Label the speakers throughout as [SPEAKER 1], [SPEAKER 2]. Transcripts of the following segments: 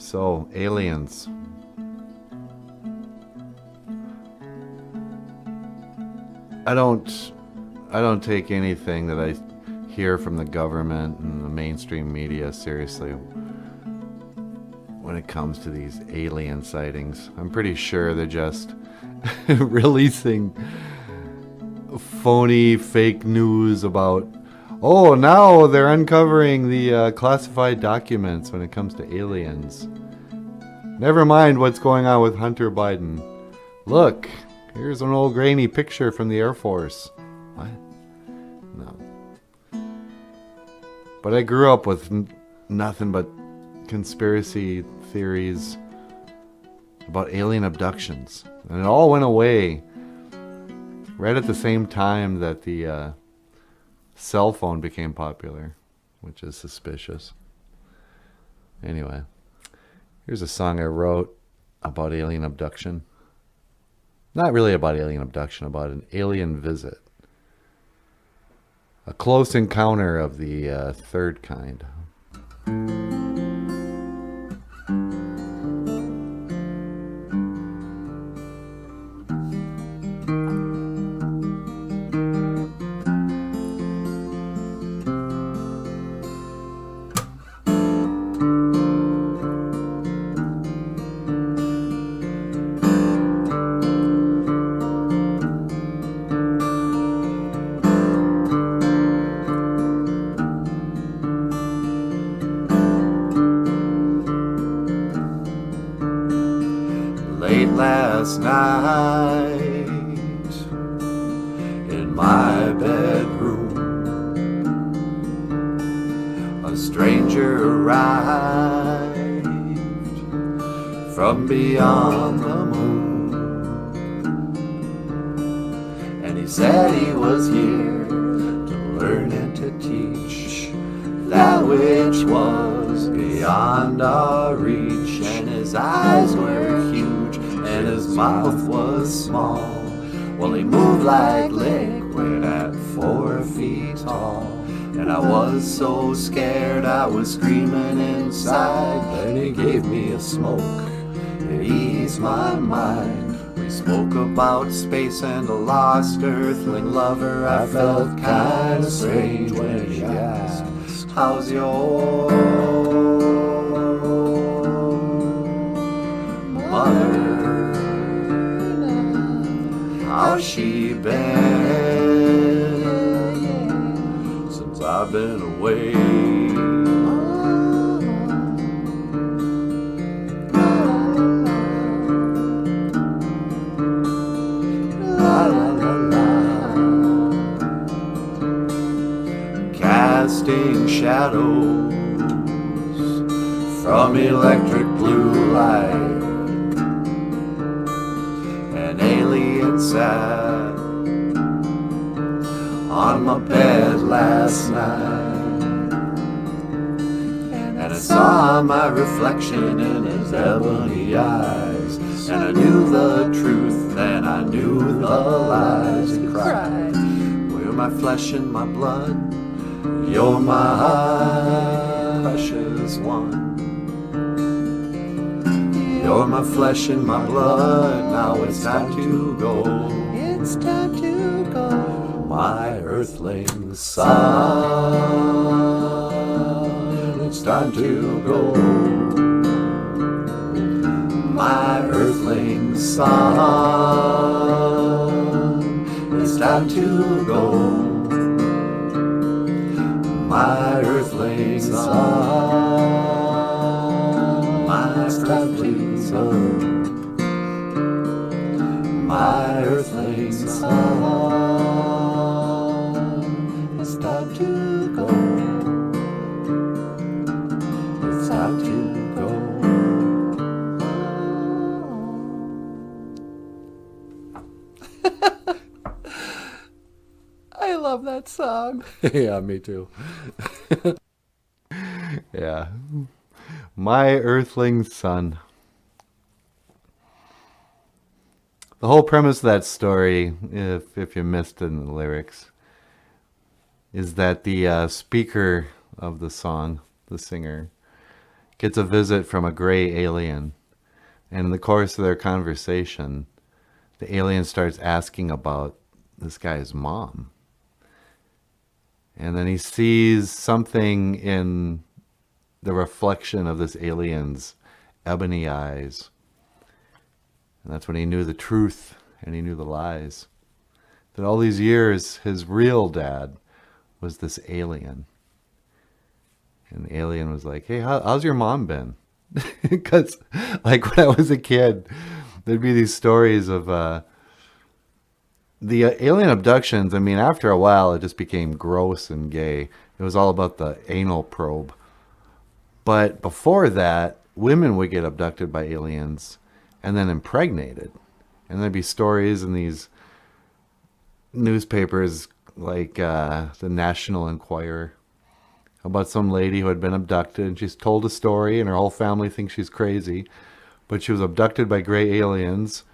[SPEAKER 1] So, aliens. I don't take anything that I hear from the government and the mainstream media seriously when it comes to these alien sightings. I'm pretty sure they're just releasing phony fake news about, oh, now they're uncovering the classified documents when it comes to aliens. Never mind what's going on with Hunter Biden. Look, here's an old grainy picture from the Air Force. What? No. But I grew up with nothing but conspiracy theories about alien abductions. And it all went away right at the same time that the cell phone became popular, which is suspicious. Anyway, here's a song I wrote about alien abduction. Not really about alien abduction, about an alien visit. A close encounter of the third kind. Late last night in my bedroom, a stranger arrived from beyond the moon, and he said he was here to learn and to teach that which was beyond our reach, and his eyes were huge and his mouth was small. Well, he moved like liquid at 4 feet tall, and I was so scared I was screaming inside. Then he gave me a smoke, it eased my mind. We spoke about space and a lost earthling lover. I felt kinda strange when he asked, how's your mother? How's she been since I've been away? La, la, la, la. Casting shadows from electric blue light, an alien sat on my bed last night, and I saw my reflection in his ebony eyes, and I knew the truth and I knew the lies. He cried, well, you're my flesh and my blood, you're my precious one. You're my flesh and my blood, now it's time to go. It's time to go. My earthling son, it's time to go. My earthling son, it's time to go. My earthling son, my earthling son, my earthling son, it's time to go. It's time to go. I love that song. Yeah, me too. Yeah. My earthling son. The whole premise of that story, if you missed it in the lyrics, is that the speaker of the song, the singer, gets a visit from a gray alien. And in the course of their conversation, the alien starts asking about this guy's mom. And then he sees something in the reflection of this alien's ebony eyes. And that's when he knew the truth and he knew the lies. That all these years, his real dad was this alien. And the alien was like, hey, how's your mom been? Because, like, when I was a kid, there'd be these stories of the alien abductions. I mean, after a while, it just became gross and gay. It was all about the anal probe. But before that, women would get abducted by aliens and then impregnated. And there'd be stories in these newspapers like the National Enquirer about some lady who had been abducted, and she's told a story and her whole family thinks she's crazy, but she was abducted by gray aliens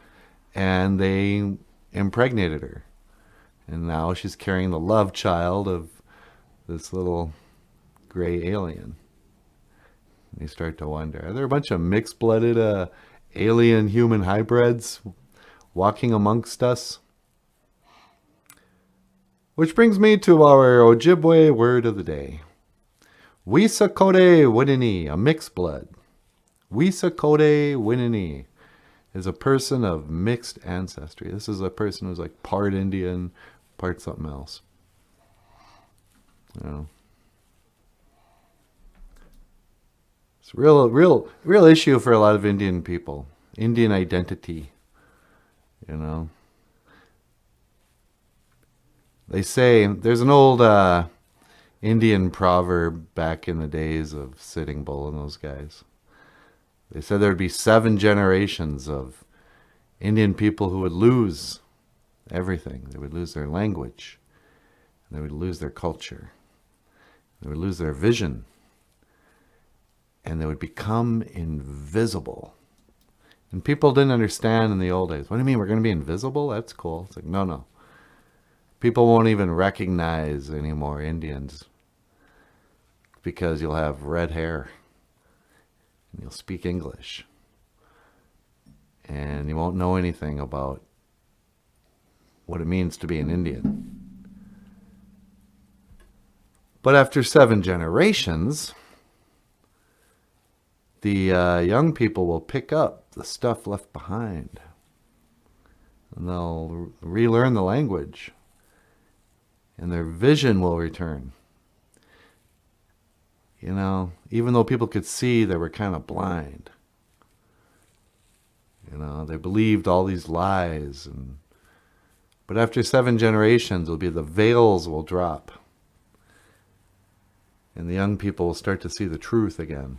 [SPEAKER 1] and they impregnated her, and now she's carrying the love child of this little gray alien. And you start to wonder, are there a bunch of mixed-blooded alien human hybrids walking amongst us? Which brings me to our Ojibwe word of the day. Wisakode Winini, a mixed blood. Wisakode Winini is a person of mixed ancestry. This is a person who's like part Indian, part something else. You know. It's a real issue for a lot of Indian people. Indian identity. You know. They say, there's an old Indian proverb back in the days of Sitting Bull and those guys. They said there'd be 7 generations of Indian people who would lose everything. They would lose their language. They would lose their culture. They would lose their vision. And they would become invisible. And people didn't understand in the old days. What do you mean, we're going to be invisible? That's cool. It's like, no. People won't even recognize anymore Indians because you'll have red hair and you'll speak English and you won't know anything about what it means to be an Indian. But after 7 generations, the young people will pick up the stuff left behind and they'll relearn the language. And their vision will return. You know, even though people could see, they were kind of blind. You know, they believed all these lies. But after 7 generations, it'll be the veils will drop. And the young people will start to see the truth again.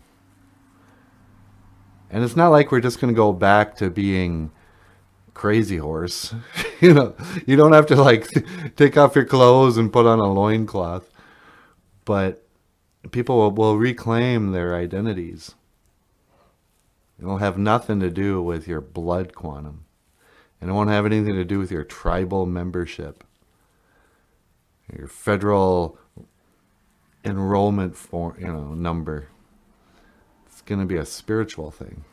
[SPEAKER 1] And it's not like we're just going to go back to being Crazy Horse. You know, you don't have to like take off your clothes and put on a loincloth, but people will reclaim their identities. It'll have nothing to do with your blood quantum, and it won't have anything to do with your tribal membership, your federal enrollment form, number. It's going to be a spiritual thing.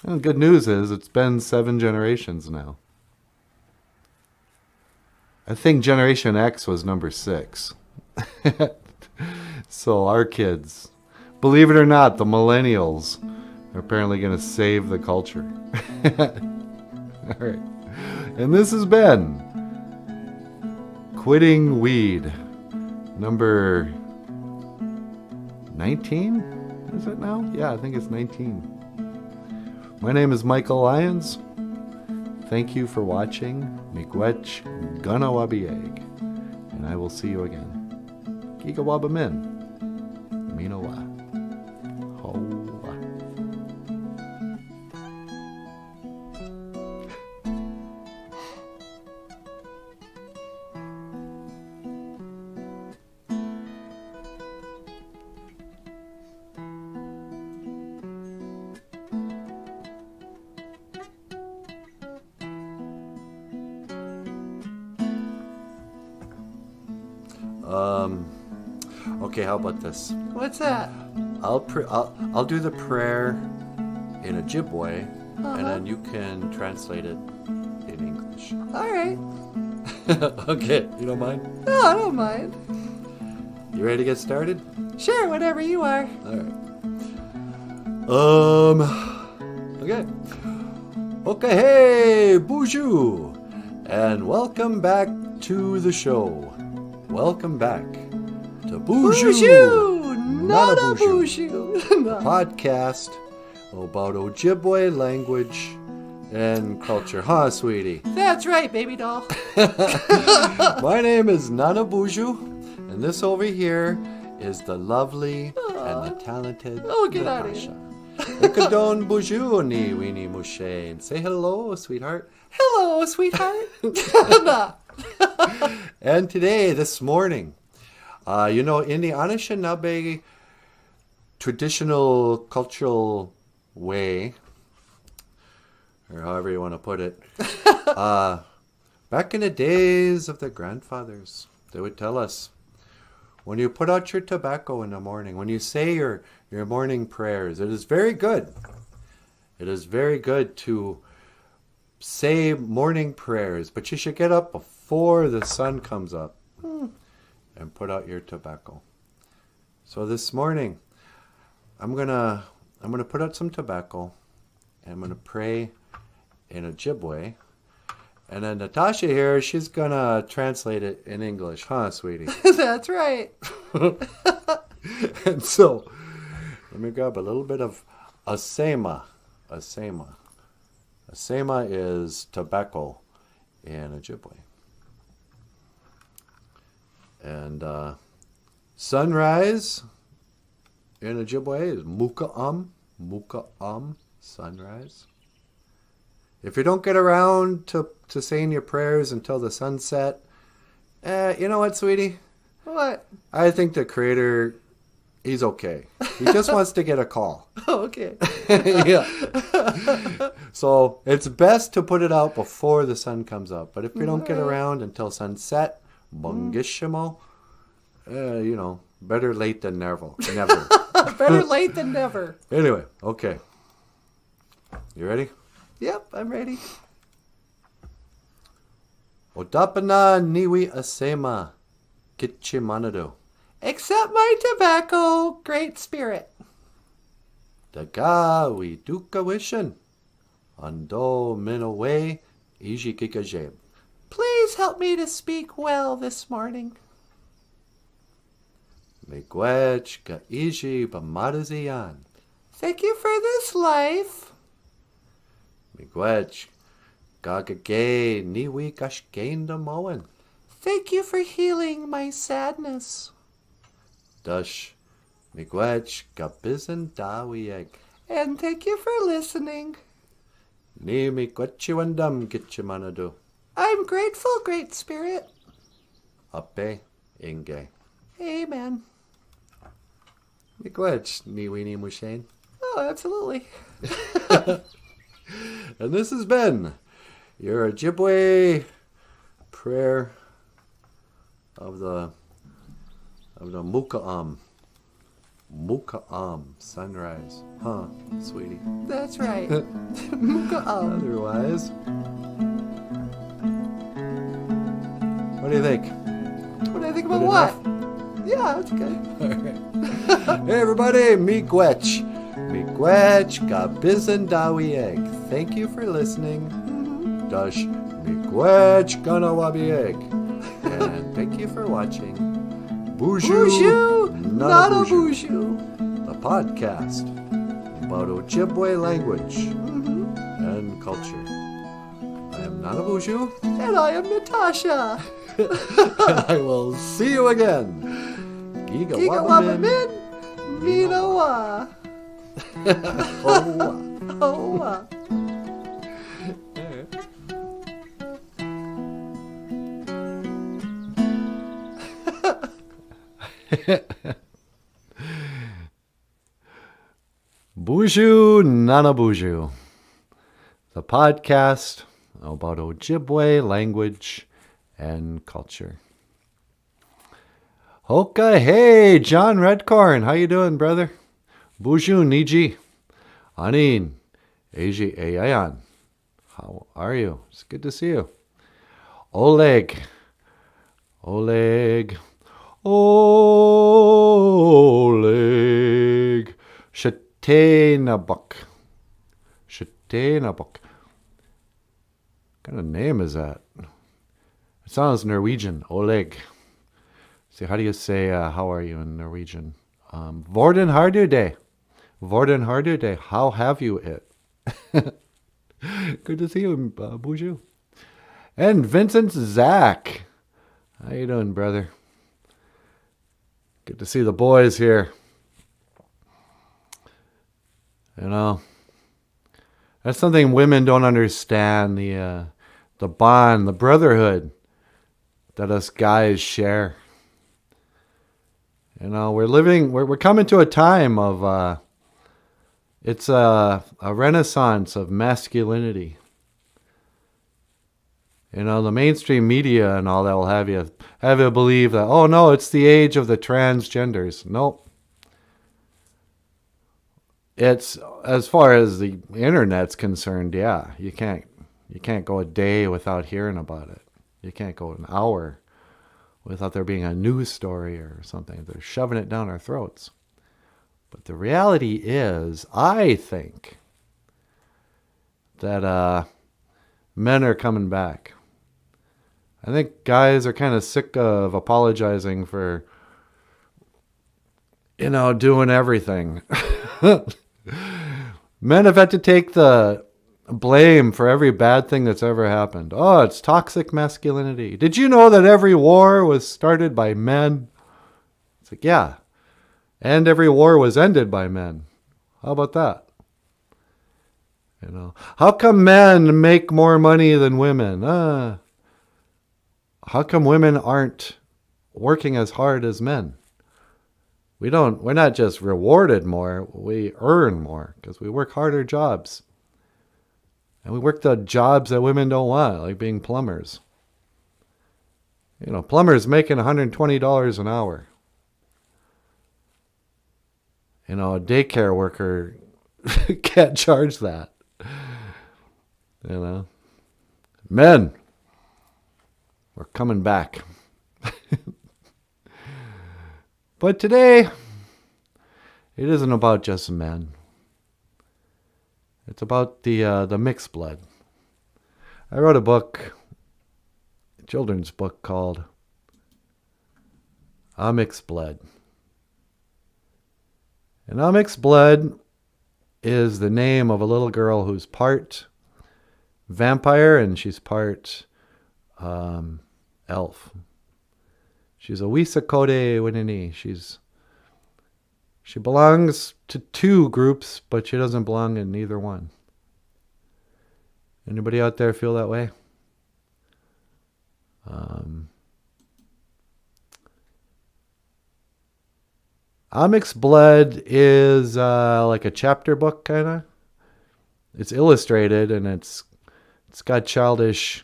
[SPEAKER 1] And the good news is it's been 7 generations now. I think Generation X was number 6. So our kids, believe it or not, the millennials are apparently going to save the culture. All right. And this has been Quitting Weed, number 19? Is it now? Yeah, I think it's 19. My name is Michael Lyons. Thank you for watching Miigwech Ganawabieg. And I will see you again. Gigawabamin. Minowa. Hoa. Okay, how about this?
[SPEAKER 2] What's that?
[SPEAKER 1] I'll do the prayer in Ojibwe,
[SPEAKER 2] Uh-huh.
[SPEAKER 1] and then you can translate it in English.
[SPEAKER 2] All right.
[SPEAKER 1] Okay, you don't mind?
[SPEAKER 2] No, I don't mind.
[SPEAKER 1] You ready to get started?
[SPEAKER 2] Sure, whatever you are.
[SPEAKER 1] All right. Okay. Okay, hey, BOOZHOO, and welcome back to the show. Welcome back to
[SPEAKER 2] BOOZHOO NANABOOZHOO.
[SPEAKER 1] Podcast about Ojibwe language and culture. Huh, sweetie?
[SPEAKER 2] That's right, baby doll.
[SPEAKER 1] My name is NANABOOZHOO, and this over here is the lovely and the talented
[SPEAKER 2] Get out of
[SPEAKER 1] Natasha.
[SPEAKER 2] here.
[SPEAKER 1] Ikadon BOOZHOO ni Weenie Mushain. Say hello, sweetheart.
[SPEAKER 2] Hello, sweetheart.
[SPEAKER 1] And today, this morning, in the Anishinaabe traditional cultural way, or however you want to put it, back in the days of their grandfathers, they would tell us, when you put out your tobacco in the morning, when you say your morning prayers, it is very good. It is very good to say morning prayers, but you should get up before the sun comes up and put out your tobacco. So this morning, I'm gonna put out some tobacco, and I'm gonna pray in Ojibwe. And then Natasha here, she's going to translate it in English. Huh, sweetie?
[SPEAKER 2] That's right.
[SPEAKER 1] And so, let me grab a little bit of asema. Asema. Asema is tobacco in Ojibwe. And sunrise in Ojibwe is muka'am. Muka'am, sunrise. If you don't get around to saying your prayers until the sunset, you know what, sweetie?
[SPEAKER 2] What?
[SPEAKER 1] I think the Creator, he's okay. He just wants to get a call.
[SPEAKER 2] Oh, okay.
[SPEAKER 1] Yeah. So it's best to put it out before the sun comes up. But if you don't get around until sunset, bungishimo, better late than never. Never.
[SPEAKER 2] Better late than never.
[SPEAKER 1] Anyway, okay. You ready?
[SPEAKER 2] Yep, I'm ready.
[SPEAKER 1] Odapana niwi asema kitchimanado.
[SPEAKER 2] Accept my tobacco, great spirit.
[SPEAKER 1] Daga wi duka wishin. Ando minaway iji kikajeb.
[SPEAKER 2] Please help me to speak well this morning.
[SPEAKER 1] Miigwech ka iji bamadaziyan.
[SPEAKER 2] Thank you for this life.
[SPEAKER 1] Miigwech gagagay niwi kashkenda moen.
[SPEAKER 2] Thank you for healing my sadness.
[SPEAKER 1] Dush miigwech gabizan dawieg.
[SPEAKER 2] And thank you for listening.
[SPEAKER 1] Ni miigwechiwandam kitchimanado.
[SPEAKER 2] I'm grateful, great spirit.
[SPEAKER 1] Ape inge.
[SPEAKER 2] Amen.
[SPEAKER 1] Miigwech ni Weenie Mushain.
[SPEAKER 2] Oh, absolutely.
[SPEAKER 1] And this has been your Ojibwe prayer of the Muka'am. Muka'am, sunrise. Huh, sweetie?
[SPEAKER 2] That's right. Muka'am.
[SPEAKER 1] Otherwise, what do you think?
[SPEAKER 2] What do I think
[SPEAKER 1] Good
[SPEAKER 2] about
[SPEAKER 1] enough?
[SPEAKER 2] what? Yeah, that's good.
[SPEAKER 1] All right. Hey, everybody, miigwech. Miigwech gabizan dawieg. Thank you for listening. Dash miigwech ganawabieg. And thank you for watching
[SPEAKER 2] BOOZHOO
[SPEAKER 1] NANABOOZHOO, the podcast about Ojibwe language and culture. I am NANABOOZHOO.
[SPEAKER 2] And I am Natasha.
[SPEAKER 1] I will see you again. Giga
[SPEAKER 2] Giga Wabamin, Minawa. Oh.
[SPEAKER 1] BOOZHOO NANABOOZHOO, the podcast about Ojibwe language and culture. Hoka, hey, John Redcorn. How you doing, brother? BOOZHOO Niji. Anin. Eiji Ayayan. How are you? It's good to see you. Oleg. Oleg. Oleg. Shatenabuk. Shatenabuk. What kind of name is that? It sounds Norwegian. Oleg. See, how do you say how are you in Norwegian? Vorden Hardude. Vorden Hardude. How have you it? Good to see you, BOOZHOO. And Vincent Zach. How you doing, brother? Good to see the boys here. You know, that's something women don't understand, the bond, the brotherhood that us guys share. You know, we're coming to a time of, it's a renaissance of masculinity. You know, the mainstream media and all that will have you believe that, oh no, it's the age of the transgenders. Nope. It's, as far as the internet's concerned, yeah, you can't go a day without hearing about it. You can't go an hour without there being a news story or something. They're shoving it down our throats. But the reality is, I think that men are coming back. I think guys are kind of sick of apologizing for, you know, doing everything. Men have had to take the blame for every bad thing that's ever happened. Oh, it's toxic masculinity. Did you know that every war was started by men? It's like, yeah. And every war was ended by men. How about that? You know, how come men make more money than women? How come women aren't working as hard as men? We're not just rewarded more, we earn more because we work harder jobs. And we work the jobs that women don't want, like being plumbers. You know, plumbers making $120 an hour. You know, a daycare worker can't charge that. You know, men, we're coming back. But today, it isn't about just men. It's about the mixed blood. I wrote a book, a children's book called A Mixed Blood. And A Mixed Blood is the name of a little girl who's part vampire and she's part elf. She's a Wisakode Winini. She belongs to two groups, but she doesn't belong in neither one. Anybody out there feel that way? A Mixed Blood is like a chapter book, kind of. It's illustrated and it's got childish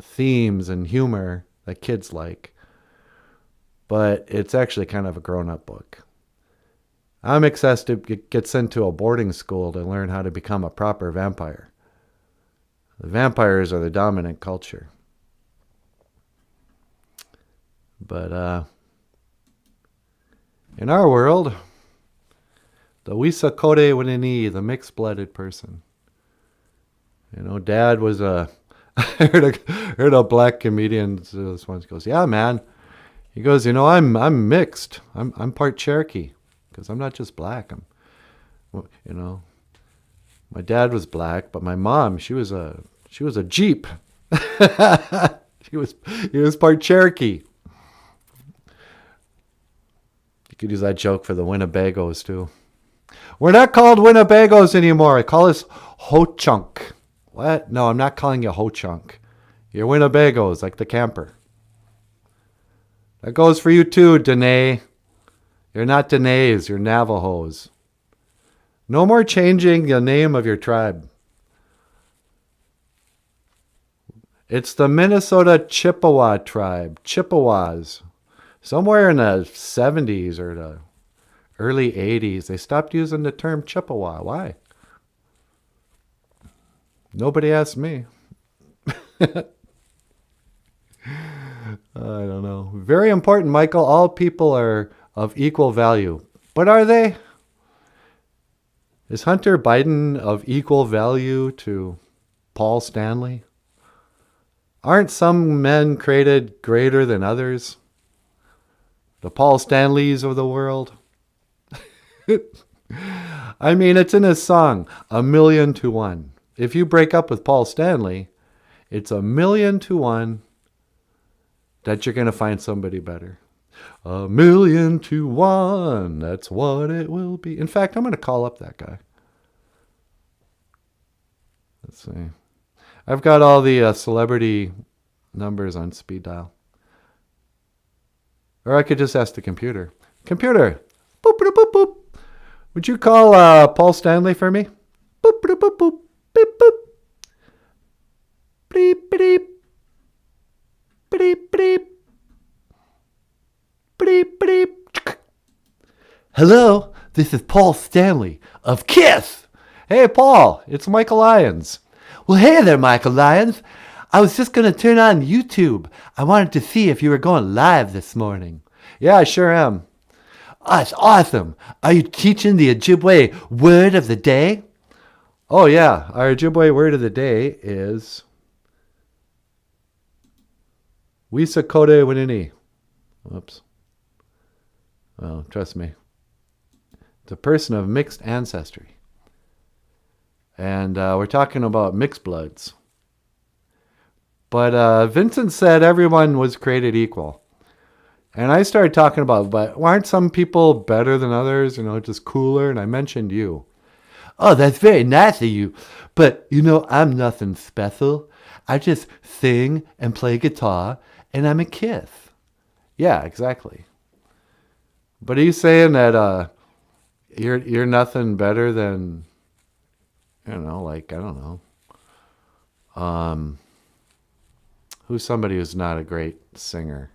[SPEAKER 1] themes and humor that kids like. But it's actually kind of a grown-up book. Amix has to get sent to a boarding school to learn how to become a proper vampire. The vampires are the dominant culture. But in our world, the Wisakode Winini, the mixed-blooded person. You know, Dad was I heard a black comedian this once goes, yeah, man. He goes, you know, I'm mixed. I'm part Cherokee because I'm not just black. You know, my dad was black, but my mom, she was a Jeep. he was part Cherokee. You could use that joke for the Winnebagos too. We're not called Winnebagos anymore. I call us Ho-Chunk. What? No, I'm not calling you Ho-Chunk. You're Winnebagos, like the camper. That goes for you too, Dene. You're not Denes, you're Navajos. No more changing the name of your tribe. It's the Minnesota Chippewa tribe, Chippewas. Somewhere in the 70s or the early 80s, they stopped using the term Chippewa. Why? Nobody asked me. I don't know. Very important, Michael. All people are of equal value. But are they? Is Hunter Biden of equal value to Paul Stanley? Aren't some men created greater than others? The Paul Stanleys of the world? I mean, it's in his song, 1,000,000 to 1. If you break up with Paul Stanley, it's 1,000,000 to 1 that you're going to find somebody better. 1,000,000 to 1, that's what it will be. In fact, I'm going to call up that guy. Let's see. I've got all the celebrity numbers on speed dial. Or I could just ask the computer. Computer, boop, boop, boop, boop. Would you call Paul Stanley for me? Boop, boop, boop, boop, beep, boop. Beep, beep, beep, beep, beep, beep. Hello, this is Paul Stanley of KISS. Hey, Paul, it's Michael Lyons. Well, hey there, Michael Lyons. I was just going to turn on YouTube. I wanted to see if you were going live this morning. Yeah, I sure am. Oh, that's awesome. Are you teaching the Ojibwe word of the day? Oh, yeah. Our Ojibwe word of the day is Wisakode Winini. Whoops. Well, trust me. It's a person of mixed ancestry. And we're talking about mixed bloods. But Vincent said everyone was created equal. And I started talking about, but aren't some people better than others, just cooler? And I mentioned you. Oh, that's very nice of you. But, I'm nothing special. I just sing and play guitar, and I'm a KISS. Yeah, exactly. But are you saying that you're nothing better than, I don't know. Who's somebody who's not a great singer?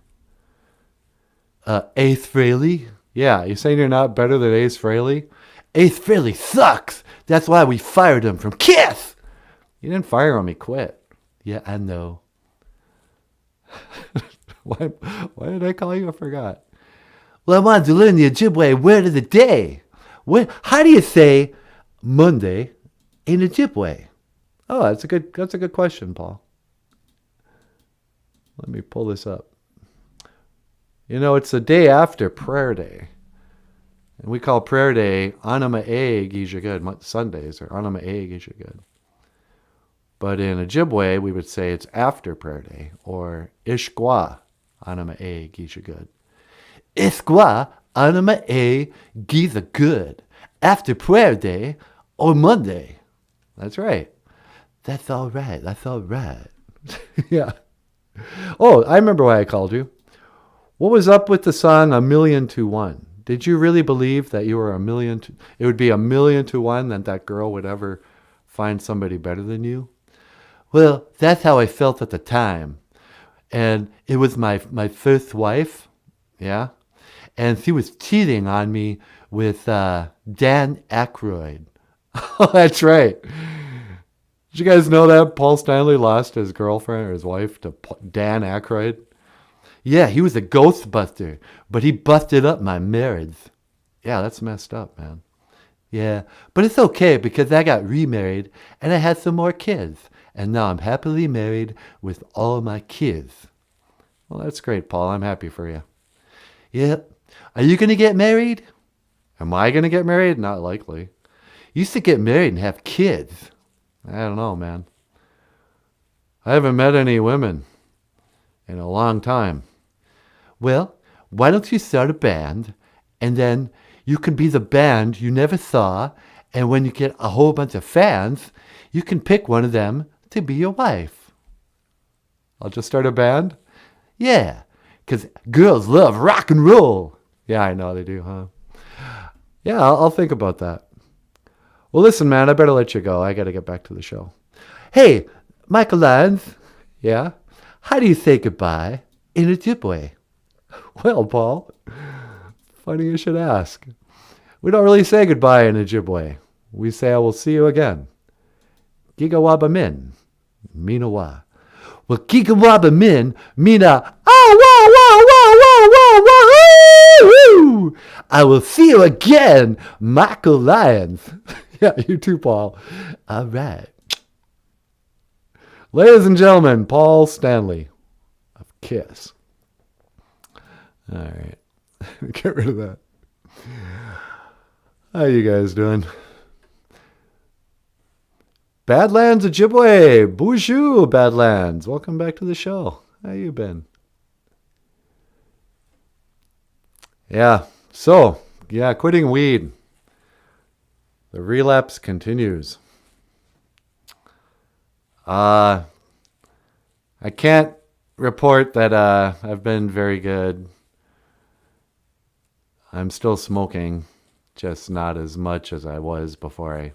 [SPEAKER 1] Ace Frehley? Yeah, you saying you're not better than Ace Frehley? Ace Frehley sucks! That's why we fired him from KISS! You didn't fire him, he quit. Yeah, I know. Why did I call you? I forgot. Well, I wanted to learn the Ojibwe word of the day. How do you say Monday in Ojibwe? Oh, that's a good question, Paul. Let me pull this up. It's the day after prayer day. And we call prayer day Anama Eg Ijagud, Sundays, or Anama Eg Ijagud. But in Ojibwe, we would say it's after prayer day, or Ishgwa Anama Eg Ijagud. Ishgwa Anama Eg Ijagud. After prayer day, or Monday. That's right. That's all right. Yeah. Oh, I remember why I called you. What was up with the song 1,000,000 to 1? Did you really believe that you were it would be 1,000,000 to 1 that girl would ever find somebody better than you? Well, that's how I felt at the time. And it was my first wife, yeah? And she was cheating on me with Dan Aykroyd. Oh, that's right. Did you guys know that Paul Stanley lost his girlfriend or his wife to Dan Aykroyd? Yeah, he was a ghostbuster, but he busted up my marriage. Yeah, that's messed up, man. Yeah, but it's okay because I got remarried and I had some more kids. And now I'm happily married with all my kids. Well, that's great, Paul. I'm happy for you. Yep. Are you going to get married? Am I going to get married? Not likely. You used to get married and have kids. I don't know, man. I haven't met any women in a long time. Well, why don't you start a band, and then you can be the band you never saw, and when you get a whole bunch of fans, you can pick one of them to be your wife. I'll just start a band? Yeah, because girls love rock and roll. Yeah, I know they do, huh? Yeah, I'll think about that. Well, listen, man, I better let you go. I got to get back to the show. Hey, Michael Lyons. Yeah? How do you say goodbye in Ojibwe? Well, Paul, funny you should ask. We don't really say goodbye in Ojibwe. We say I will see you again. Gigawaba min, minawa. Well, Gigawaba min, mina, woo! I will see you again, Michael Lyons. Yeah, you too, Paul. All right. Ladies and gentlemen, Paul Stanley of KISS. All right. Get rid of that. How you guys doing? Badlands Ojibwe, BOOZHOO Badlands. Welcome back to the show. How you been? Yeah. So, quitting weed. The relapse continues. I can't report that I've been very good. I'm still smoking, just not as much as I was before I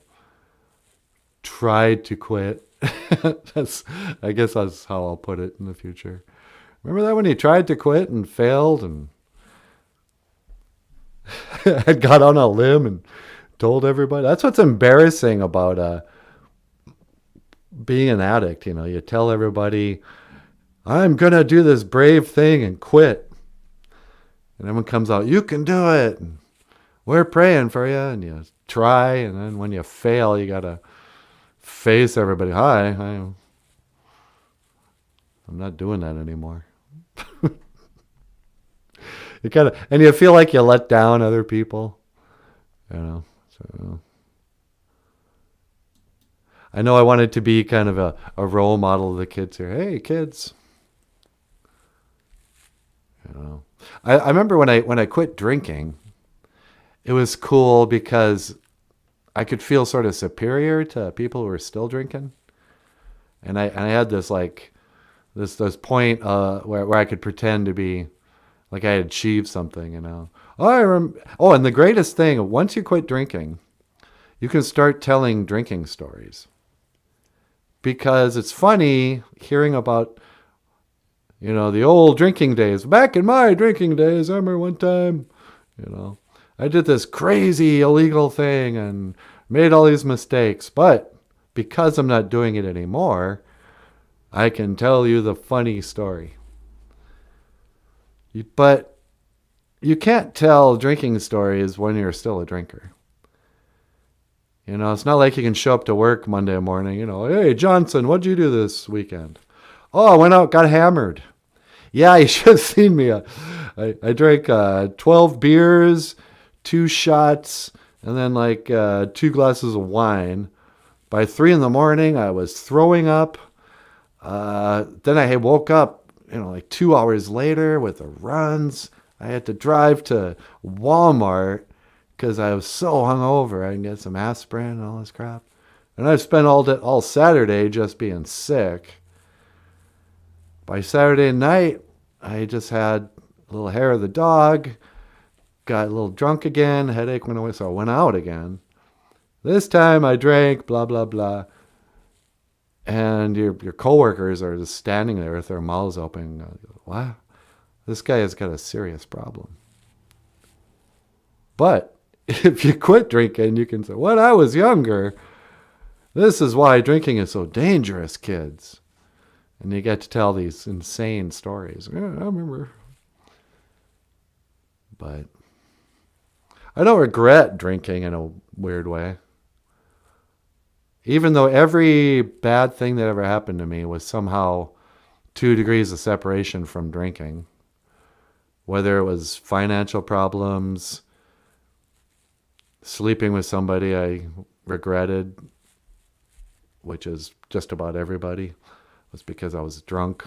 [SPEAKER 1] tried to quit. I guess that's how I'll put it in the future. Remember that when you tried to quit and failed and had got on a limb and told everybody? That's what's embarrassing about being an addict. You know, you tell everybody, I'm going to do this brave thing and quit. And everyone comes out, you can do it. And we're praying for you. And you try. And then when you fail, you got to face everybody. Hi, I'm not doing that anymore. And you feel like you let down other people. You know, so I know I wanted to be kind of a role model of the kids here. Hey, kids. You know, I remember when I quit drinking, it was cool because I could feel sort of superior to people who were still drinking, and I had this this point where I could pretend to be like I had achieved something. You know, and the greatest thing, once you quit drinking, you can start telling drinking stories. Because it's funny hearing about, you know, the old drinking days. Back in my drinking days, I remember one time, you know, I did this crazy illegal thing and made all these mistakes. But because I'm not doing it anymore, I can tell you the funny story. But you can't tell drinking stories when you're still a drinker. You know, it's not like you can show up to work Monday morning, you know, hey, Johnson, what'd you do this weekend? Oh, I went out, got hammered. Yeah, you should have seen me. I drank 12 beers, 2 shots, and then 2 glasses of wine. By 3 a.m, I was throwing up. Then I woke up, 2 hours later with the runs. I had to drive to Walmart because I was so hungover. I can get some aspirin and all this crap. And I spent all Saturday just being sick. By Saturday night, I just had a little hair of the dog, got a little drunk again, headache went away, so I went out again. This time I drank, blah, blah, blah. And your coworkers are just standing there with their mouths open. Wow, this guy has got a serious problem. But if you quit drinking, you can say, when I was younger, this is why drinking is so dangerous, kids. And you get to tell these insane stories. Yeah, I remember. But I don't regret drinking in a weird way. Even though every bad thing that ever happened to me was somehow 2 degrees of separation from drinking. Whether it was financial problems, sleeping with somebody I regretted, which is just about everybody, was because I was drunk.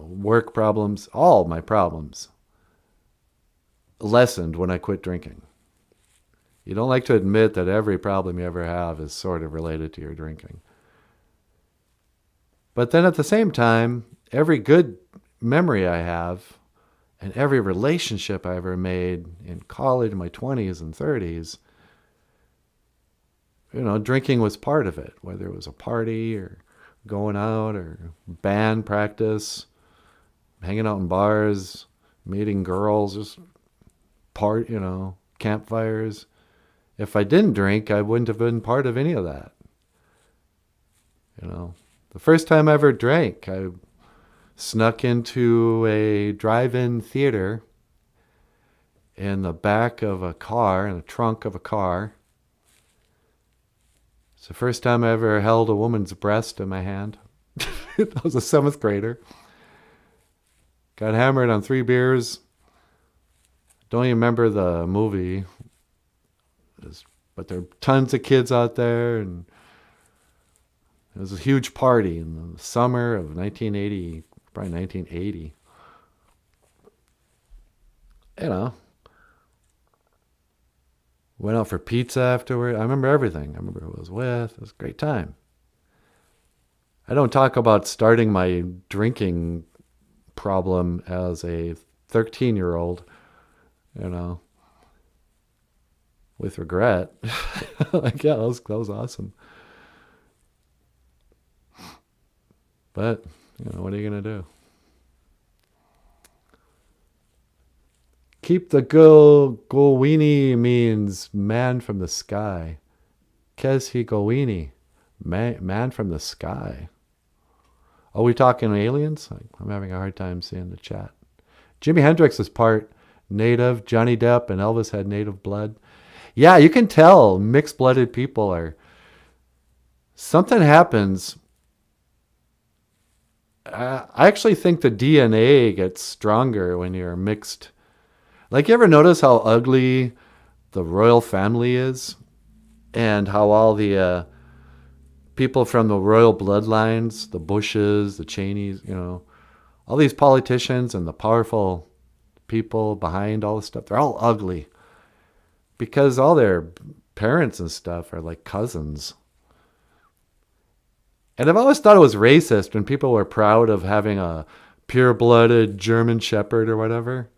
[SPEAKER 1] Work problems, all my problems lessened when I quit drinking. You don't like to admit that every problem you ever have is sort of related to your drinking. But then at the same time, every good memory I have and every relationship I ever made in college, in my 20s and 30s, drinking was part of it, whether it was a party or going out or band practice, hanging out in bars, meeting girls, just campfires. If I didn't drink, I wouldn't have been part of any of that. The first time I ever drank, I snuck into a drive-in theater in the back of a car, in the trunk of a car. It's the first time I ever held a woman's breast in my hand. I was a 7th grader. Got hammered on 3 beers. Don't even remember the movie. But there were tons of kids out there, and it was a huge party in the summer of 1980, probably 1980. Went out for pizza afterward. I remember everything. I remember who I was with. It was a great time. I don't talk about starting my drinking problem as a 13-year-old, with regret. Yeah, that was awesome. But, what are you going to do? Keep the Gowini means man from the sky. Kes he Gowini, man from the sky. Are we talking aliens? I'm having a hard time seeing the chat. Jimi Hendrix is part native. Johnny Depp and Elvis had native blood. Yeah, you can tell mixed-blooded people are... Something happens. I actually think the DNA gets stronger when you're mixed. Like, you ever notice how ugly the royal family is? And how all the people from the royal bloodlines, the Bushes, the Cheneys, all these politicians and the powerful people behind all this stuff, they're all ugly. Because all their parents and stuff are like cousins. And I've always thought it was racist when people were proud of having a pure-blooded German Shepherd or whatever.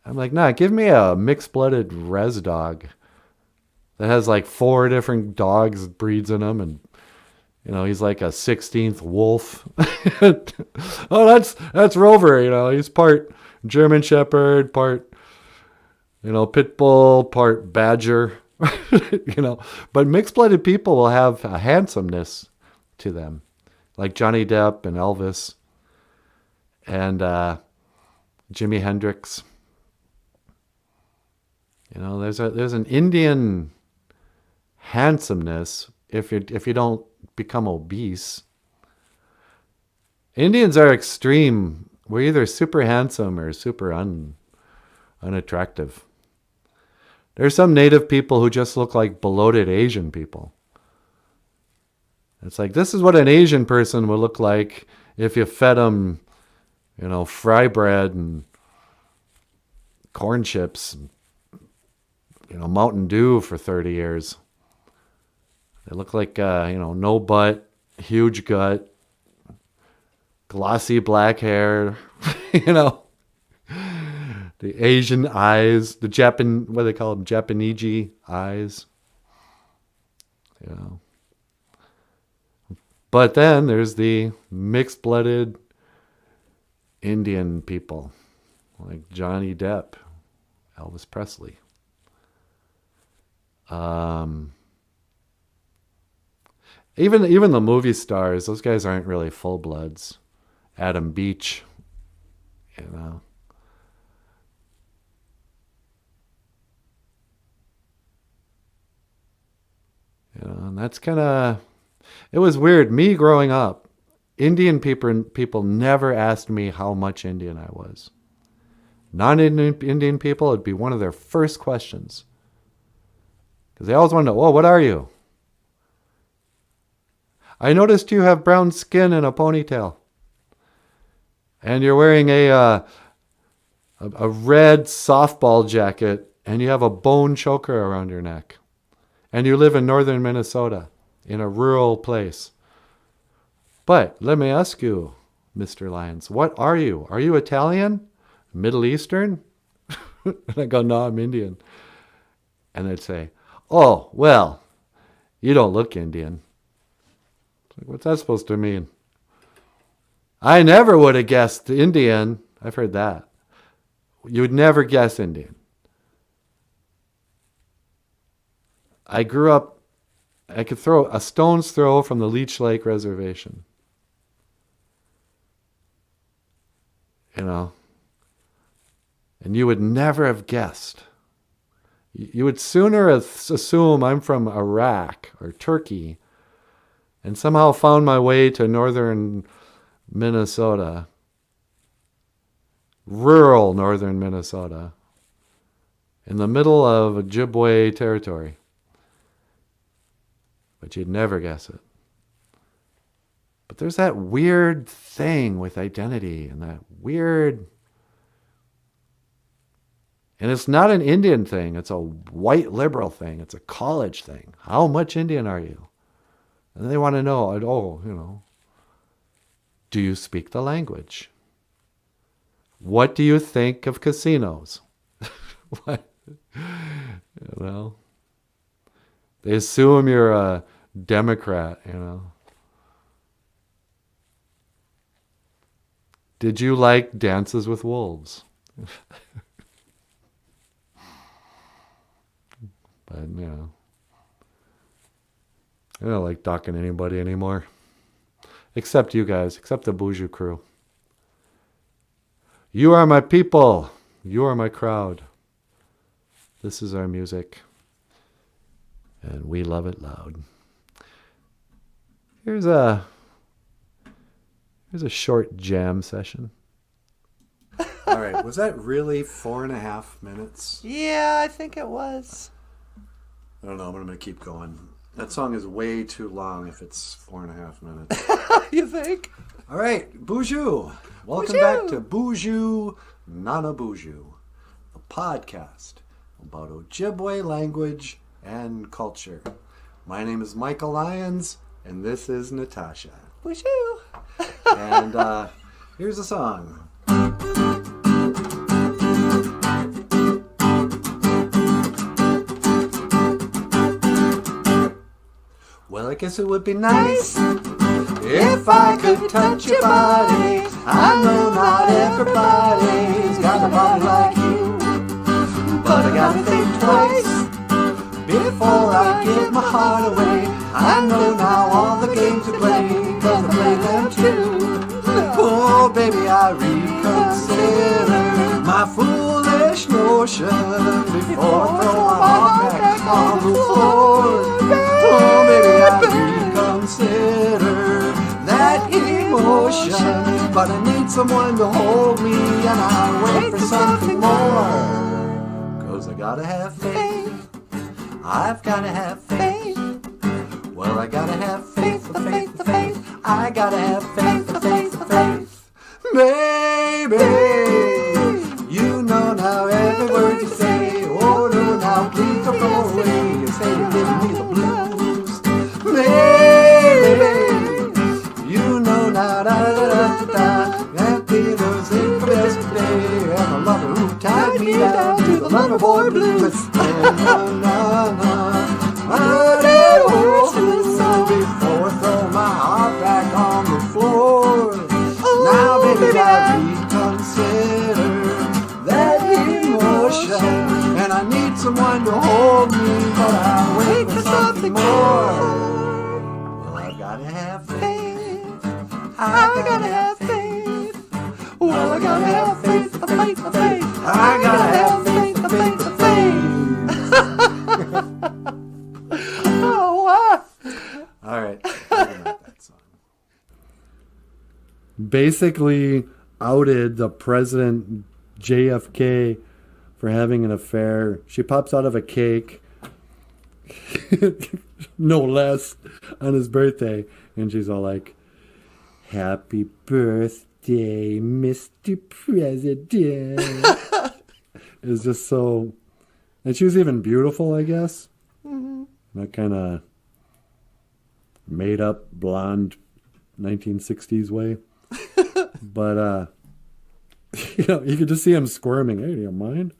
[SPEAKER 1] I'm like, nah, give me a mixed-blooded res dog that has like 4 different dogs breeds in him, and he's like a 16th wolf. Oh, that's Rover. He's part German Shepherd, part pit bull, part badger. But mixed-blooded people will have a handsomeness to them, like Johnny Depp and Elvis and Jimi Hendrix. There's an Indian handsomeness if you don't become obese. Indians are extreme. We're either super handsome or super unattractive. There's some native people who just look like bloated Asian people. It's like, this is what an Asian person would look like if you fed them, fry bread and corn chips, Mountain Dew for 30 years. They look like, no butt, huge gut, glossy black hair, the Asian eyes, what do they call them? Japanese eyes. But then there's the mixed-blooded Indian people, like Johnny Depp, Elvis Presley. Even the movie stars, those guys aren't really full-bloods. Adam Beach, and that's kind of... It was weird. Me growing up, Indian people never asked me how much Indian I was. Non-Indian people, it'd be one of their first questions. Because they always want to know, what are you? I noticed you have brown skin and a ponytail. And you're wearing a red softball jacket, and you have a bone choker around your neck. And you live in northern Minnesota, in a rural place. But let me ask you, Mr. Lyons, what are you? Are you Italian? Middle Eastern? And I go, no, I'm Indian. And they'd say, oh, well, You don't look Indian. Like, what's that supposed to mean? I never would have guessed Indian. I've heard that. You would never guess Indian. I grew up, I could throw a stone's throw from the Leech Lake Reservation. You know, and you would never have guessed. You would sooner assume I'm from Iraq or Turkey and somehow found my way to northern Minnesota, rural northern Minnesota, in the middle of Ojibwe territory. But you'd never guess it. But there's that weird thing with identity and that weird... And it's not an Indian thing. It's a white liberal thing. It's a college thing. How much Indian are you? And they want to know, do you speak the language? What do you think of casinos? What? They assume you're a Democrat, Did you like Dances with Wolves? But, I don't like talking to anybody anymore. Except you guys, except the BOOZHOO crew. You are my people. You are my crowd. This is our music. And we love it loud. Here's a short jam session. All right, was that really 4.5 minutes?
[SPEAKER 2] Yeah, I think it was.
[SPEAKER 1] I don't know, I'm going to keep going. That song is way too long if it's 4.5 minutes.
[SPEAKER 2] You think?
[SPEAKER 1] All right, BOOZHOO. Welcome
[SPEAKER 2] BOOZHOO.
[SPEAKER 1] back to BOOZHOO NANABOOZHOO, a podcast about Ojibwe language and culture. My name is Michael Lyons, and this is Natasha.
[SPEAKER 2] BOOZHOO.
[SPEAKER 1] And here's a song. Well, I guess it would be nice if I could touch your body. I know not everybody's got a body like you, but I gotta think twice before I give my heart away. I know now all the games you play, 'cause I play them too. Oh, baby, I reconsider my foolish notion before I throw my heart back on the floor. Oh, baby, I reconsider that emotion, but I need someone to hold me, and I wait for something more. 'Cause I gotta have faith. I've gotta have faith. Well, I gotta have faith, the faith, the faith. I gotta have faith, the faith, the faith. Baby, you know now every word you say. Oh, no, now please don't go away. You say you're giving me the blues. Baby, you know now, da-da-da-da-da. That feeling's in for yesterday. And the lover who tied me down to the lover boy blues. Before I throw my heart back on the floor. Now, baby, I reconsider that emotion, and I need someone to hold me, but I wait for something more. Well, I gotta have faith. I gotta have faith. Well, I gotta have faith, the faith, the faith. I gotta have faith, the faith, the faith.
[SPEAKER 2] Oh, wow.
[SPEAKER 1] All right. That song. Basically outed the president JFK for having an affair. She pops out of a cake, no less, on his birthday, and she's all like, "Happy birthday, Mr. President." It's just so... And she was even beautiful, I guess. Mm-hmm. That kind of made-up, blonde, 1960s way. But, you could just see him squirming. Hey, do you mind?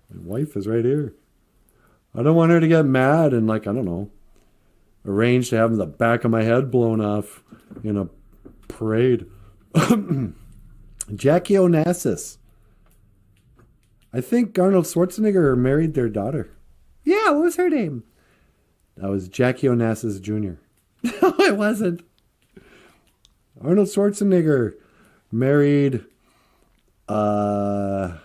[SPEAKER 1] My wife is right here. I don't want her to get mad and, I don't know,
[SPEAKER 3] arranged to have the back of my head blown off in a parade. Jackie Onassis. I think Arnold Schwarzenegger married their daughter. Yeah, what was her name? That was Jackie Onassis Jr. No, it wasn't. Arnold Schwarzenegger married I'm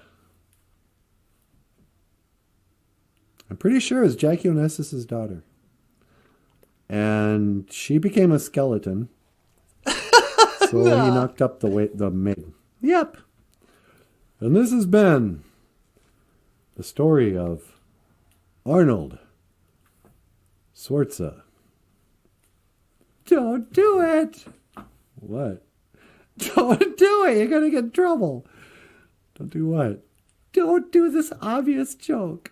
[SPEAKER 3] pretty sure it was Jackie Onassis' daughter. And she became a skeleton. So he knocked up the maid. Yep. And this has been the story of Arnold Schwarzenegger. Don't do it. What? Don't do it. You're going to get in trouble. Don't do what? Don't do this obvious joke.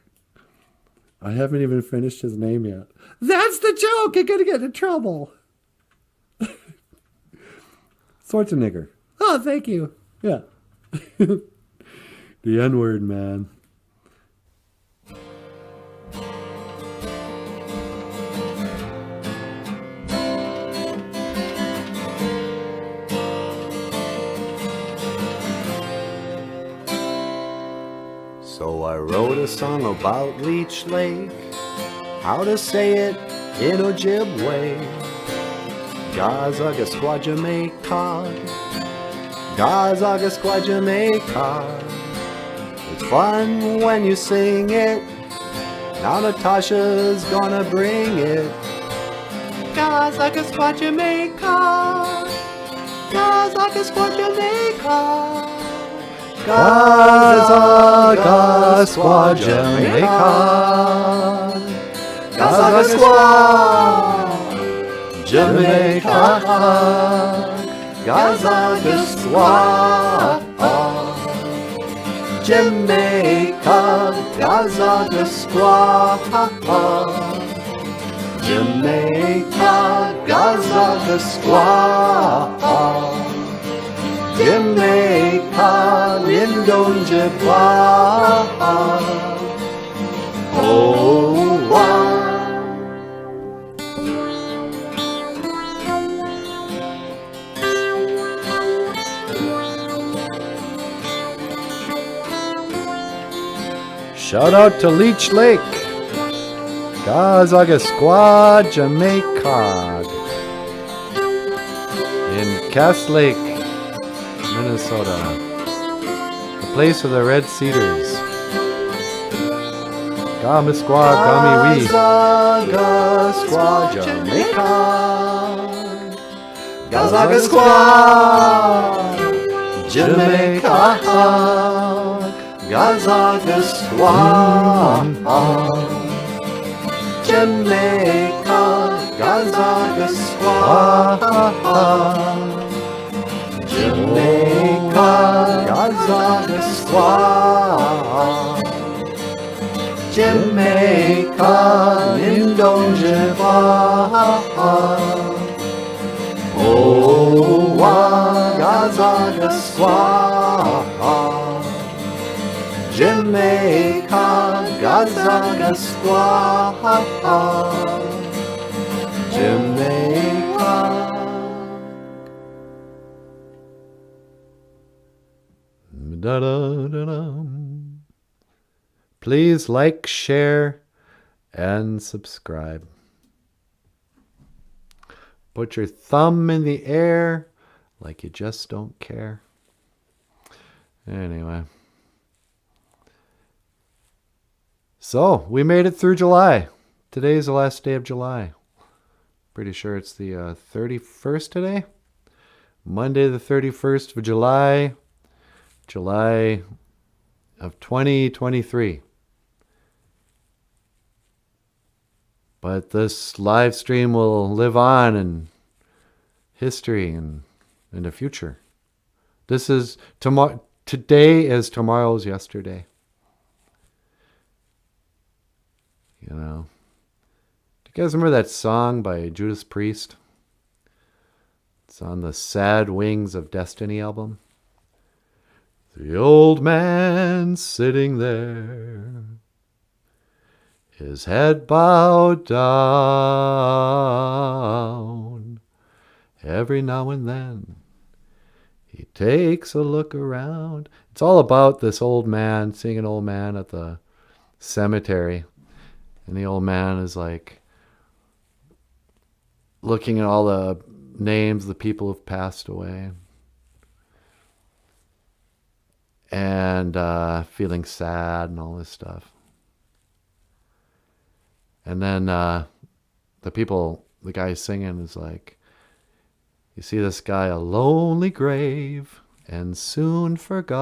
[SPEAKER 3] I haven't even finished his name yet. That's the joke. You're going to get in trouble. Schwarzenegger. Oh, thank you. Yeah. The N-word, man.
[SPEAKER 1] So I wrote a song about Leech Lake, how to say it in Ojibwe. Gazaga squad Jamaica, Gazaga squad Jamaica. It's fun when you sing it, now Natasha's gonna bring it. Gazaga squad Jamaica, Gazaga squad Jamaica. Gazaga squad Jamaica, Gazaga squad Jamaica, Gazaga squad Jamaica, Gazaga squad Jamaica, Gazaga squad Jamaica, Lindon Jabba. Oh, wow.
[SPEAKER 3] Shout out to Leech Lake, Gazaga Squad, Jamaica, in Cass Lake, Minnesota, the place of the red cedars. Gami Squad, Gami Wee.
[SPEAKER 1] Gazaga Squad Jamaica, Gazaga Squad Jamaica, Gazaga Squad Jamaica, Gazaga Squad Jamaica, Gazaga squad. Jamaica, Lindon Java. Oh, Gazaga squad. Jamaica, Gazaga squad. Jamaica.
[SPEAKER 3] Da-da-da-da. Please like, share, and subscribe. Put your thumb in the air like you just don't care. Anyway. So, we made it through July. Today's the last day of July. Pretty sure it's the 31st today. Monday the 31st of July. July of 2023. But this live stream will live on in history and in the future. This is tomorrow. Today is tomorrow's yesterday. You know. Do you guys remember that song by Judas Priest? It's on the Sad Wings of Destiny album. The old man sitting there his head bowed down. Every now and then, he takes a look around. It's all about this old man, seeing an old man at the cemetery. And the old man is like looking at all the names of the people who've passed away. And feeling sad and all this stuff. And then the guy singing is like, you see this guy, a lonely grave, and soon forgot.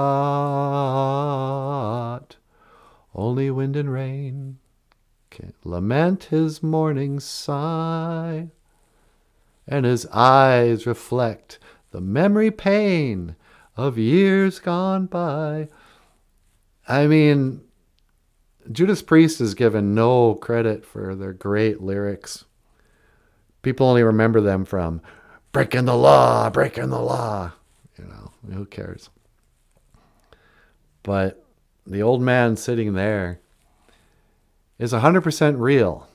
[SPEAKER 3] Only wind and rain can lament his mourning sigh, and his eyes reflect the memory pain of years gone by. I mean, Judas Priest is given no credit for their great lyrics. People only remember them from breaking the law, breaking the law. You know, who cares? But the old man sitting there is 100% real.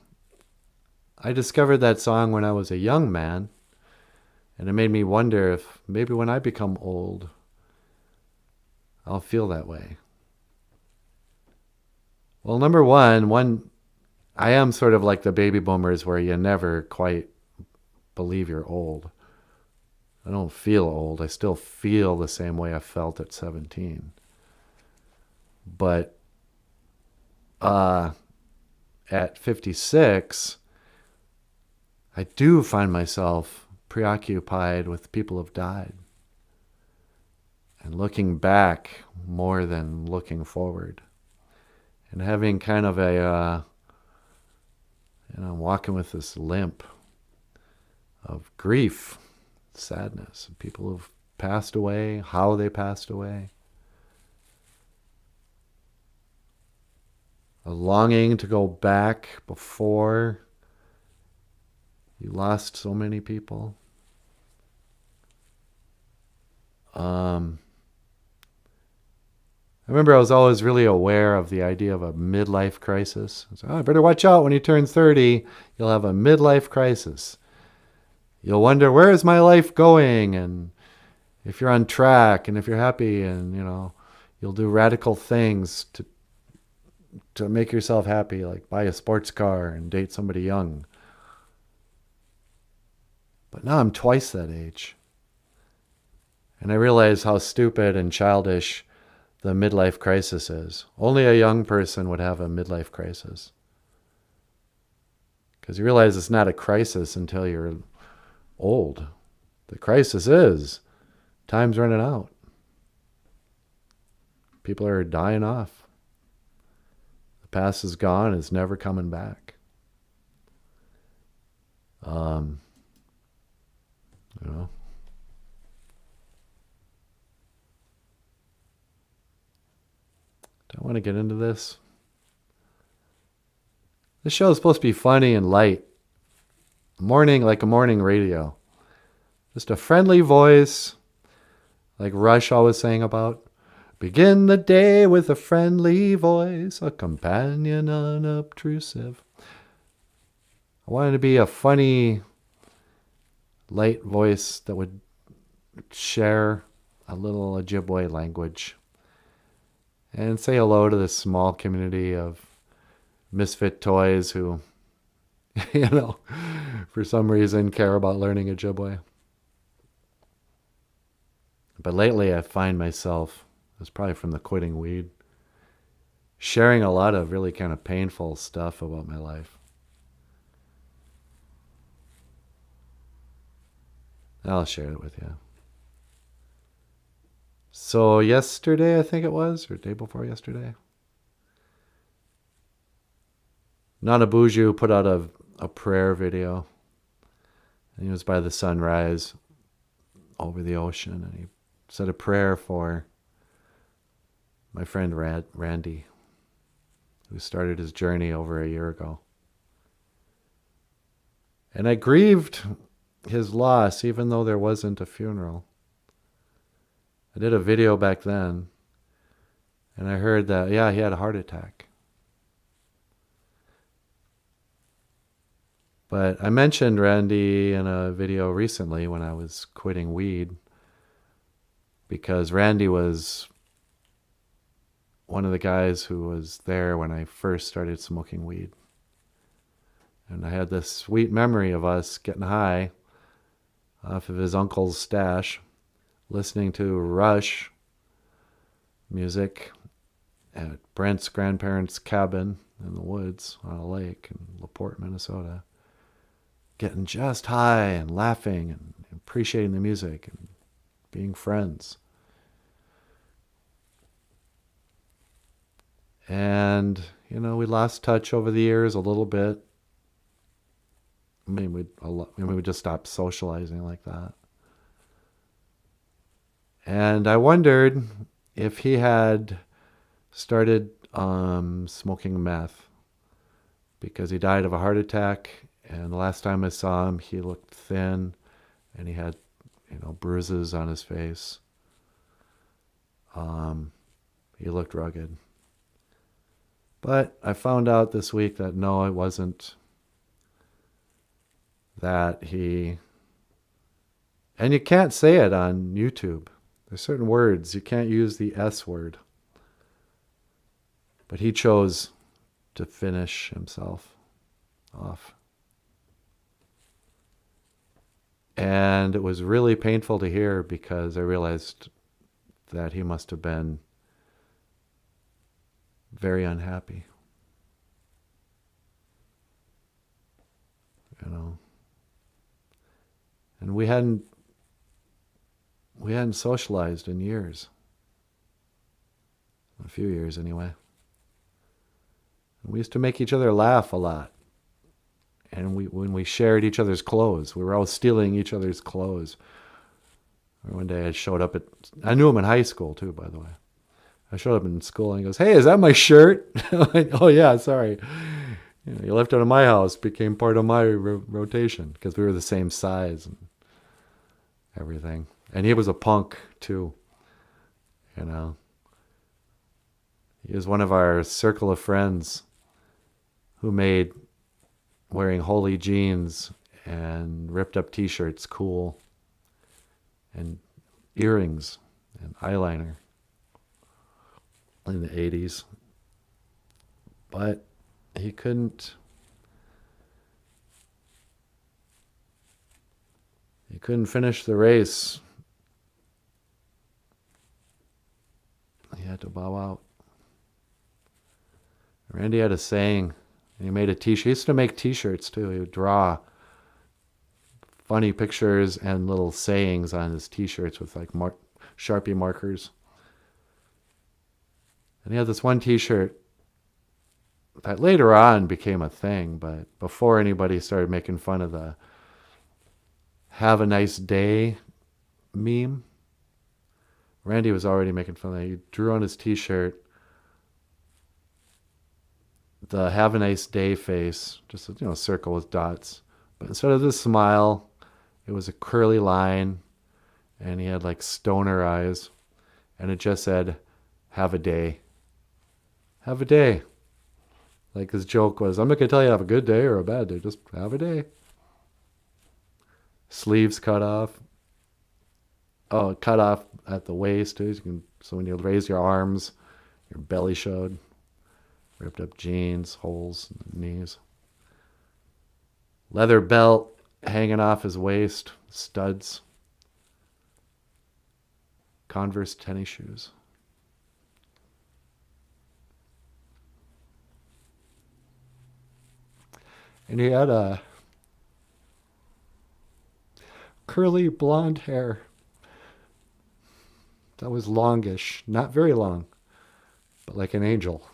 [SPEAKER 3] I discovered that song when I was a young man, and it made me wonder if maybe when I become old, I'll feel that way. Well, number one, I am sort of like the baby boomers where you never quite believe you're old. I don't feel old. I still feel the same way I felt at 17. But at 56, I do find myself preoccupied with people who've died. And looking back more than looking forward. And having kind of a, walking with this limp of grief, sadness, people who've passed away, how they passed away. A longing to go back before you lost so many people. I remember I was always really aware of the idea of a midlife crisis. I said, I better watch out when you turn 30, you'll have a midlife crisis. You'll wonder, where is my life going? And if you're on track and if you're happy and, you'll do radical things to make yourself happy, like buy a sports car and date somebody young. But now I'm twice that age. And I realize how stupid and childish the midlife crisis is. Only a young person would have a midlife crisis. Because you realize it's not a crisis until you're old. The crisis is time's running out. People are dying off. The past is gone. It's never coming back. Do I want to get into this? This show is supposed to be funny and light. Like a morning radio. Just a friendly voice, like Rush always sang about. Begin the day with a friendly voice, a companion unobtrusive. I wanted to be a funny, light voice that would share a little Ojibwe language. And say hello to this small community of misfit toys who, for some reason care about learning Ojibwe. But lately I find myself, it's probably from the quitting weed, sharing a lot of really kind of painful stuff about my life. I'll share it with you. So yesterday, I think it was, or day before yesterday, NanaBOOZHOO put out a prayer video. And it was by the sunrise over the ocean. And he said a prayer for my friend Randy, who started his journey over a year ago. And I grieved his loss, even though there wasn't a funeral. I did a video back then, and I heard that, he had a heart attack. But I mentioned Randy in a video recently when I was quitting weed, because Randy was one of the guys who was there when I first started smoking weed. And I had this sweet memory of us getting high off of his uncle's stash, listening to Rush music at Brent's grandparents' cabin in the woods on a lake in LaPorte, Minnesota. Getting just high and laughing and appreciating the music and being friends. And, we lost touch over the years a little bit. We just stopped socializing like that. And I wondered if he had started smoking meth, because he died of a heart attack. And the last time I saw him, he looked thin and he had, bruises on his face. He looked rugged. But I found out this week that no, it wasn't that he... And you can't say it on YouTube. There's certain words, you can't use the S word. But he chose to finish himself off. And it was really painful to hear, because I realized that he must have been very unhappy. And we hadn't socialized in years. A few years anyway. And we used to make each other laugh a lot. And when we shared each other's clothes, we were always stealing each other's clothes. One day I showed up I knew him in high school too, by the way. I showed up in school and he goes, "Hey, is that my shirt?" I'm like, "Oh yeah, sorry. You left it at my house, became part of my rotation," because we were the same size and everything. And he was a punk too, He was one of our circle of friends who made wearing holy jeans and ripped up t-shirts cool, and earrings and eyeliner in the 80s. But he couldn't finish the race. He had to bow out. Randy had a saying, and he made a t-shirt. He used to make t-shirts too. He would draw funny pictures and little sayings on his t-shirts with like Sharpie markers. And he had this one t-shirt that later on became a thing, but before anybody started making fun of the "Have a nice day" meme, Randy was already making fun of that. He drew on his t-shirt the "Have a nice day" face, just a circle with dots. But instead of the smile, it was a curly line, and he had like stoner eyes, and it just said, "Have a day. Have a day." Like his joke was, "I'm not going to tell you to have a good day or a bad day, just have a day." Sleeves cut off. Oh, cut off at the waist too. So when you raise your arms, your belly showed. Ripped up jeans, holes in the knees. Leather belt hanging off his waist, studs. Converse tennis shoes. And he had a curly blonde hair that was longish, not very long, but like an angel.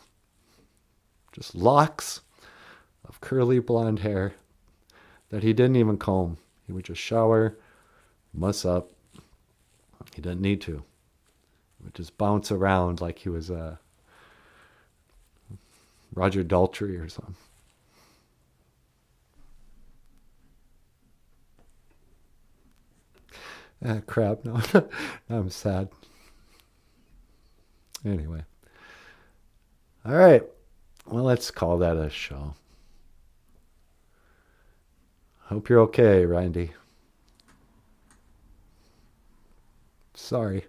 [SPEAKER 3] Just locks of curly blonde hair that he didn't even comb. He would just shower, muss up. He didn't need to. He would just bounce around like he was Roger Daltrey or something. Crap, no. I'm sad. Anyway. All right. Well, let's call that a show. Hope you're okay, Randy. Sorry.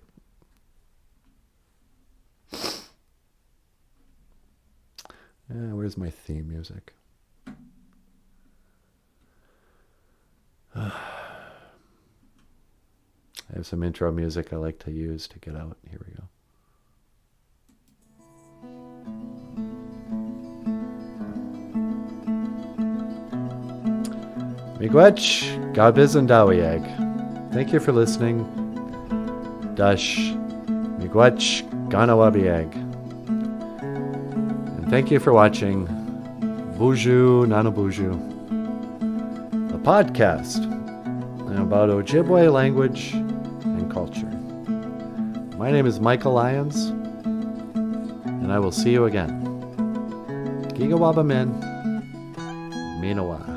[SPEAKER 3] Where's my theme music? I have some intro music I like to use to get out. Here we go. Miigwech, Gabiz and Dawiag. Thank you for listening. Dash, Miigwech, Ganawabiag. And thank you for watching BOOZHOO NANABOOZHOO, a podcast about Ojibwe language and culture. My name is Michael Lyons, and I will see you again. Gigawabamin, Minawa.